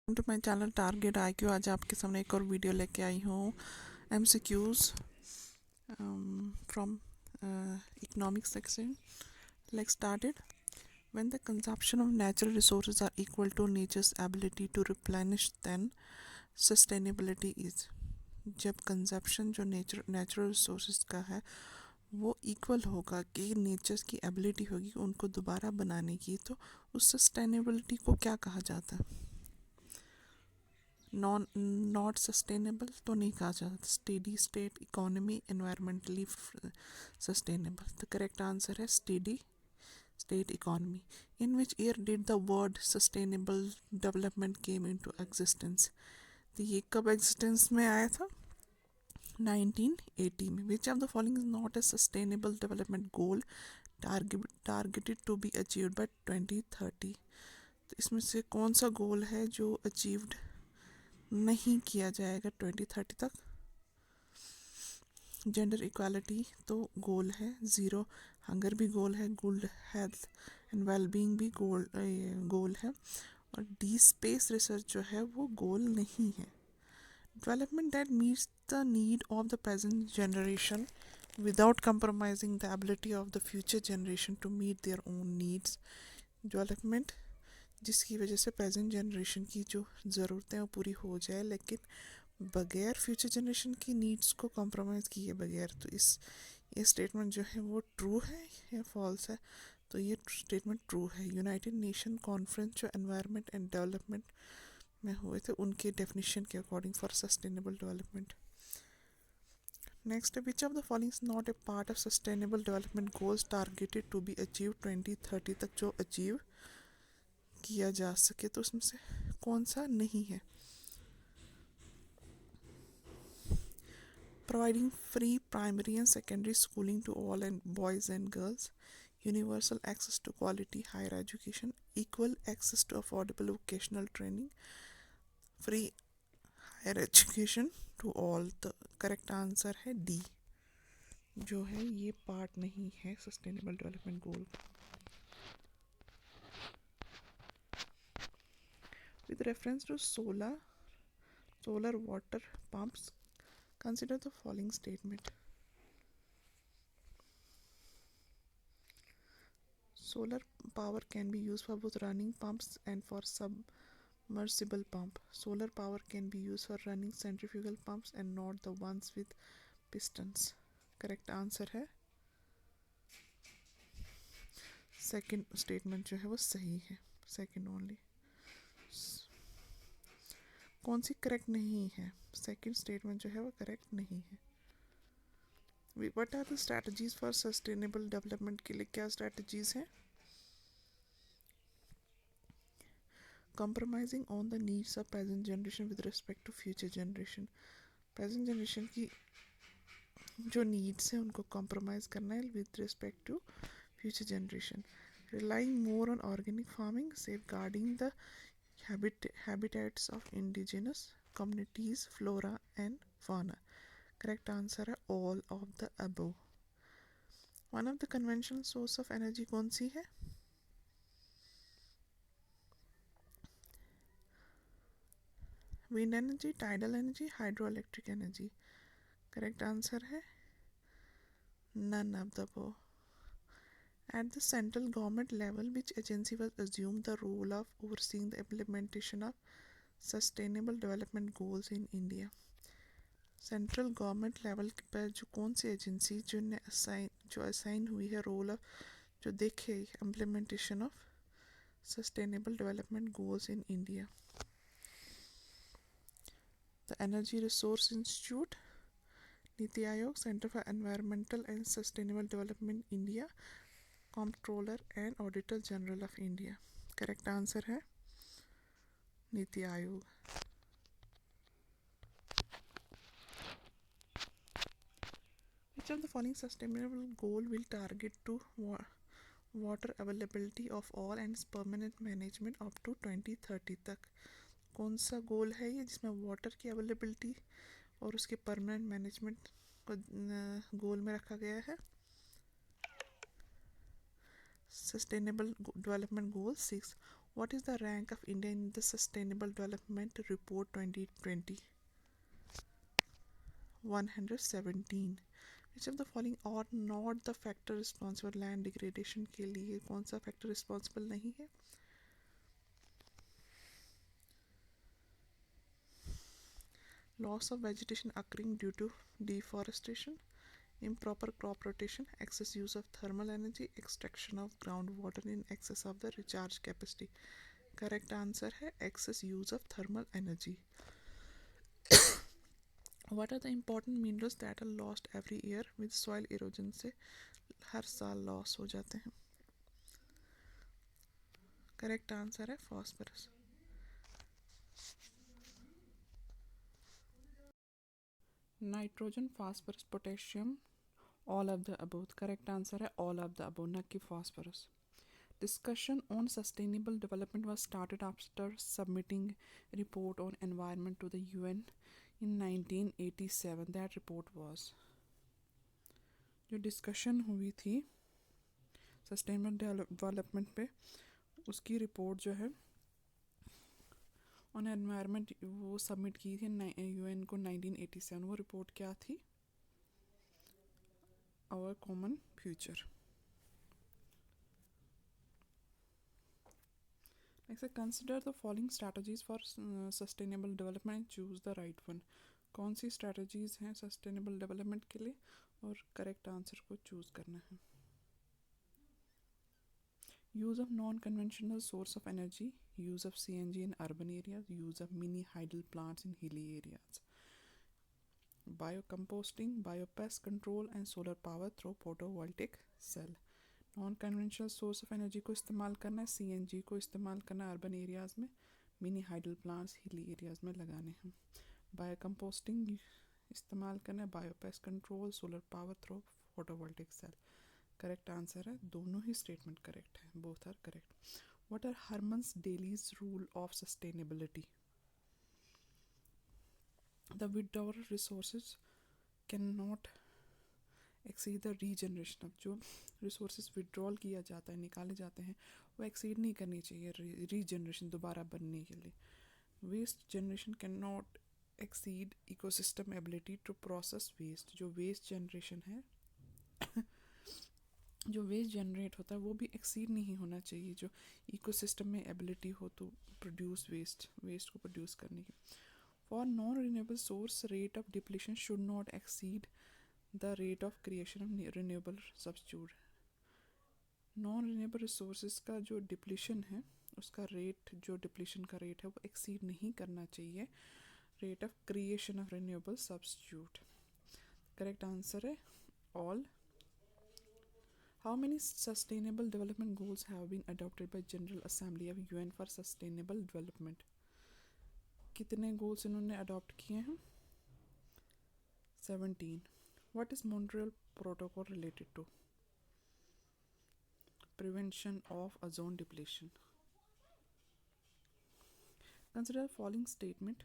To my channel target IQ। आज आपके सामने एक और वीडियो लेके आई हूँ MCQs from economics section. Let's started. When the consumption of natural resources are equal to nature's ability to replenish, then sustainability is। जब consumption जो natural resources का है वो इक्वल होगा कि नेचर की एबिलिटी होगी उनको दोबारा बनाने की, तो उस सस्टेनेबिलिटी को क्या कहा जाता है? नॉट सस्टेनेबल तो नहीं कहा जाता। Steady state economy, environmentally sustainable. The correct answer है steady state economy. In which year did the word sustainable development came into existence? तो ये कब एग्जिस्टेंस में आया था? 1980 में। Which of the following is not a sustainable development goal targeted to be achieved by 2030? तो इसमें से कौन सा गोल है जो अचीव्ड नहीं किया जाएगा 2030 तक? जेंडर इक्वालिटी तो गोल है, ज़ीरो। हंगर भी गोल है, गुड हेल्थ एंड वेलबींग भी गोल है। और डी स्पेस रिसर्च जो है वो गोल नहीं है। Development that meets the need of the present generation without compromising the ability of the future generation to meet their own needs. Development जिसकी वजह से प्रेजेंट जनरेशन की जो ज़रूरतें वो पूरी हो जाए, लेकिन बगैर फ्यूचर जनरेशन की नीड्स को कॉम्प्रोमाइज़ किए बगैर। तो ये स्टेटमेंट जो है वो ट्रू है या फॉल्स है? तो ये स्टेटमेंट ट्रू है। यूनाइटेड नेशन कॉन्फ्रेंस जो एनवायरनमेंट एंड डेवलपमेंट में हुए थे उनके डेफिनेशन के according for sustainable development. Next, which of the following is not a part of sustainable development goals targeted to be achieve 2030 तक, जो अचीव किया जा सके? तो उसमें से कौन सा नहीं है? Providing free primary and secondary schooling to all and boys and girls, universal access to quality higher education, equal access to affordable vocational training, free higher education to all। the correct answer है D, जो है ये part नहीं है sustainable development goal. With reference to solar water pumps, consider the following statement. Solar power can be used for both running pumps and for submersible pump. Solar power can be used for running centrifugal pumps and not the ones with pistons. Correct answer है second statement, जो है वो सही है, second only. कौन C correct नहीं है? Second statement जो है वो करेक्ट नहीं है। What are the strategies for sustainable development के लिए क्या स्ट्रैटेजीज हैं? Compromising on the needs of present generation with respect to future generation। Present generation की जो नीड्स हैं उनको कॉम्प्रोमाइज़ करना है with respect to future generation. Relying more on organic farming, safeguarding the habitats of indigenous communities, flora and fauna। Correct answer है all of the above। One of the conventional source of energy कौन सी है? Wind energy, tidal energy, hydroelectric energy। Correct answer है none of the above। At the central government level, which agency was assumed the role of overseeing the implementation of sustainable development goals in India? Central government level पर जो कौन सी agency जो assign हुई है role of, जो देखे implementation of sustainable development goals in India? The energy resource institute, NITI Aayog, centre for environmental and sustainable development India, controller and auditor general of India. Correct answer है NITI Aayog. Which of the following sustainable goal will target to water availability of all and its permanent management up to 2030 तक? कौन सा गोल है ये जिसमें water की availability और उसके परमानेंट मैनेजमेंट को गोल में रखा गया है? Sustainable development goal 6। What is the rank of India in the Sustainable Development Report 2020? 117. Which of the following are not the factor responsible land degradation के लिए? कौन सा factor responsible नहीं है? Loss of vegetation occurring due to deforestation, improper crop rotation, excess use of thermal energy, extraction of groundwater in excess of the recharge capacity. Correct answer है excess use of thermal energy. What are the important minerals that are lost every year with soil erosion से हर साल loss हो जाते हैं? Correct answer है phosphorus. Nitrogen, phosphorus, potassium, all of the above. Correct answer है all of the above, न कि phosphorus. Discussion on sustainable development was started after submitting report on environment to the UN in 1987. That report was, जो discussion हुई थी sustainable development पे, उसकी report जो है ऑन एनवायरनमेंट वो सबमिट की थी यूएन को 1987. वो रिपोर्ट क्या थी? Our common future. Next, consider the following strategies for sustainable development and choose the right one. कौन सी strategies हैं sustainable development के लिए और correct answer को choose करना है. Use of non-conventional source of energy, use of CNG in urban areas, use of mini hydel plants in hilly areas. Biocomposting, biopest control and solar power through photovoltaic cell. Non conventional source of energy को इस्तेमाल करना है, CNG को इस्तेमाल करना है urban areas में, mini hydel plants hilly areas में लगाने हैं. बायो कंपोस्टिंग इस्तेमाल करना है, bio pest control, solar power through photovoltaic cell. Correct answer है, दोनों ही स्टेटमेंट करेक्ट है, both are correct. What are Herman's Daly's rule of sustainability? The withdrawal resources can not exceed the regeneration of. जो resources withdrawal किया जाता है, निकाले जाते हैं, वो एक्सीड नहीं करनी चाहिए रीजनरेशन दोबारा बनने के लिए. Waste generation can not exceed ecosystem ability to process waste. जो वेस्ट जनरेशन है जो वेस्ट जनरेट होता है वो भी एक्सीड नहीं होना चाहिए जो इकोसिस्टम में एबिलिटी हो तो प्रोड्यूस वेस्ट को प्रोड्यूस करने की. For non renewable source rate of depletion should not exceed the rate of creation of renewable substitute. Non renewable resources का जो डिप्लीशन है उसका रेट, जो डिप्लीशन का रेट है वो एक्सीड नहीं करना चाहिए rate of creation of renewable substitute. Correct answer है all. How many sustainable development goals have been adopted by general assembly of UN for sustainable development? कितने गोल्स इन्होंने अडॉप्ट किए हैं? 17. What is Montreal Protocol related to? Prevention of ozone depletion. Consider the following statement.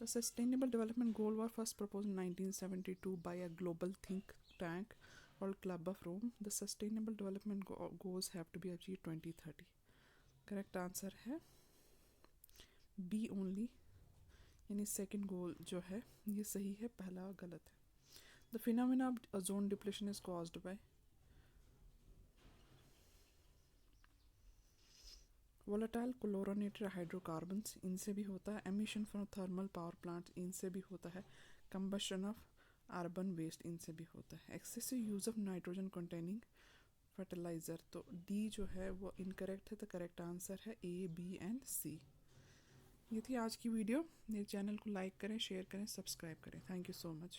The Sustainable Development Goal was first proposed in 1972 by a global think tank called Club of Rome. The Sustainable Development Goals have to be achieved 2030. Correct answer है B only. यानी second goal जो है ये सही है, पहला गलत है. The phenomena of ozone depletion is caused by volatile chlorinated hydrocarbons, इनसे भी होता है. Emission from thermal power plants, इनसे भी होता है. कंबशन ऑफ अर्बन वेस्ट, इनसे भी होता है. Excessive use of nitrogen containing fertilizer, तो डी जो है वो इनकरेक्ट है. तो करेक्ट आंसर है ए, बी एंड सी. ये थी आज की वीडियो. मेरे चैनल को लाइक करें, शेयर करें, सब्सक्राइब करें. Thank you so much.